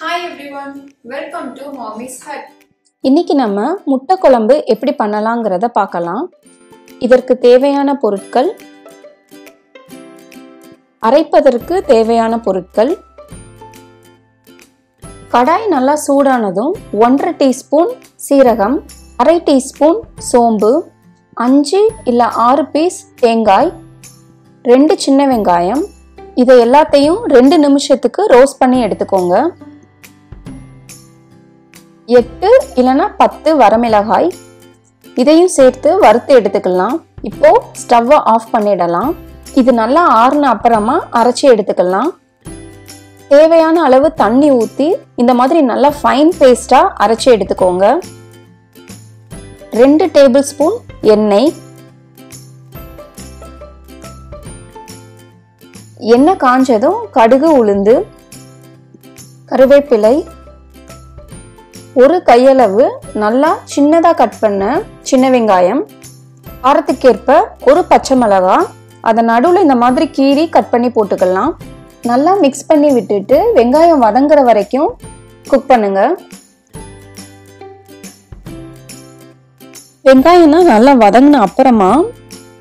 Hi everyone, welcome to Mommy's Hut. இன்னைக்கு நம்ம முட்டை குழம்பு எப்படி பண்ணலாம்ங்கறத பார்க்கலாம். இதற்கு தேவையான பொருட்கள், அரைப்பதற்கு தேவையான பொருட்கள், கடாய் நல்லா சூடானதும் 1/2 டீஸ்பூன் சீரகம், 1/2 டீஸ்பூன் சோம்பு, 5 இல்ல 6 பீஸ் தேங்காய், 2 சின்ன வெங்காயம், இதை எல்லாத்தையும் 2 நிமிஷத்துக்கு ரோஸ்ட் பண்ணி எடுத்துக்கோங்க. 8 இல்லனா 10 வரமிளகாய், இதையும் சேர்த்து வறுத்து எடுத்துக்கலாம். இப்போ ஸ்டவ்வை ஆஃப் பண்ணிடலாம். இது நல்லா ஆறுன அப்புறமா அரைச்சி எடுத்துக்கலாம். தேவையான அளவு தண்ணி ஊற்றி இந்த மாதிரி நல்லா ஃபைன் பேஸ்டா அரைச்சி எடுத்துக்கோங்க. 2 டேபிள் ஸ்பூன் எண்ணெய், எண்ணெய் காஞ்சதும் கடுகு, உளுந்து, கருவேப்பிலை, ஒரு கையளவு நல்லா சின்னதா கட் பண்ண சின்ன வெங்காயம், காரத்துக்கேற்ப ஒரு பச்சை மிளகாய், அதை நடுவில் இந்த மாதிரி கீறி கட் பண்ணி போட்டுக்கலாம். நல்லா மிக்ஸ் பண்ணி விட்டுட்டு வெங்காயம் வதங்குற வரைக்கும் குக் பண்ணுங்க. வெங்காயம்னா நல்லா வதங்கின அப்புறமா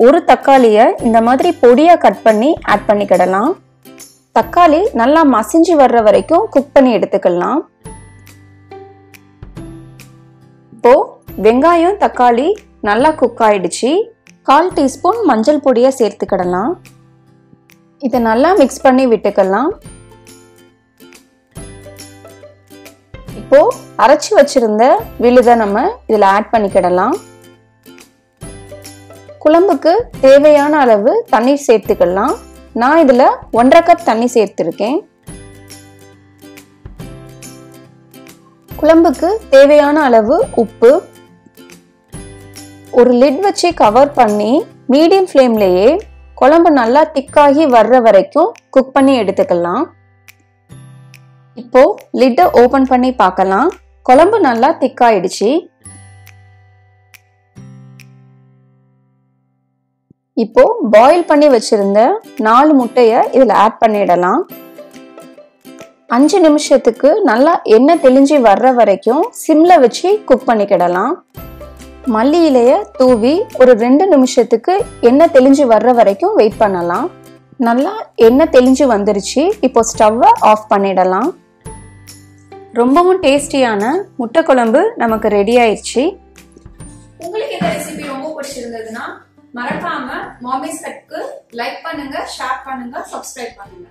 ஒரு தக்காளியை இந்த மாதிரி பொடியா கட் பண்ணி ஆட் பண்ணிக்கிடலாம். தக்காளி நல்லா மசிஞ்சு வர்ற வரைக்கும் குக் பண்ணி எடுத்துக்கலாம். இப்போ வெங்காயம் தக்காளி நல்லா குக் ஆயிடுச்சு. 1/4 டீஸ்பூன் மஞ்சள் பொடியை சேர்த்துக்கிடலாம். இதை நல்லா மிக்ஸ் பண்ணி விட்டுக்கலாம். இப்போ அரைச்சி வச்சிருந்த விழுதை நம்ம இதில் ஆட் பண்ணிக்கிடலாம். குழம்புக்கு தேவையான அளவு தண்ணீர் சேர்த்துக்கலாம். நான் இதில் 1/2 கப் தண்ணி சேர்த்துருக்கேன். குழம்புக்கு தேவையான அளவு உப்பு, ஒரு லிட் வச்சு கவர் பண்ணி மீடியம் ஃப்ளேம்லேயே குழம்பு நல்லா திக்காகி வர்ற வரைக்கும் குக் பண்ணி எடுத்துக்கலாம். இப்போ லிட்டை ஓபன் பண்ணி பார்க்கலாம். குழம்பு நல்லா திக்காயிடுச்சு. இப்போ பாயில் பண்ணி வச்சிருந்த 4 முட்டையை இதில் ஆட் பண்ணிடலாம். 5 நிமிஷத்துக்கு நல்லா எண்ணெய் தெளிஞ்சு வர்ற வரைக்கும் சிம்ல வச்சு குக் பண்ணிக்கிடலாம். மல்லி இலையை தூவி ஒரு 2 நிமிஷத்துக்கு எண்ணெய் தெளிஞ்சு வர்ற வரைக்கும் வெயிட் பண்ணலாம். நல்லா எண்ணெய் தெளிஞ்சு வந்துருச்சு. இப்போ ஸ்டவ்வை ஆஃப் பண்ணிடலாம். ரொம்பவும் டேஸ்டியான முட்டை குழம்பு நமக்கு ரெடி ஆயிடுச்சு. உங்களுக்கு இந்த ரெசிபி ரொம்ப பிடிச்சிருந்ததுன்னா மறக்காம மாமிஸ் ஹட்க்கு லைக் பண்ணுங்க, ஷேர் பண்ணுங்க, சப்ஸ்கிரைப் பண்ணுங்க.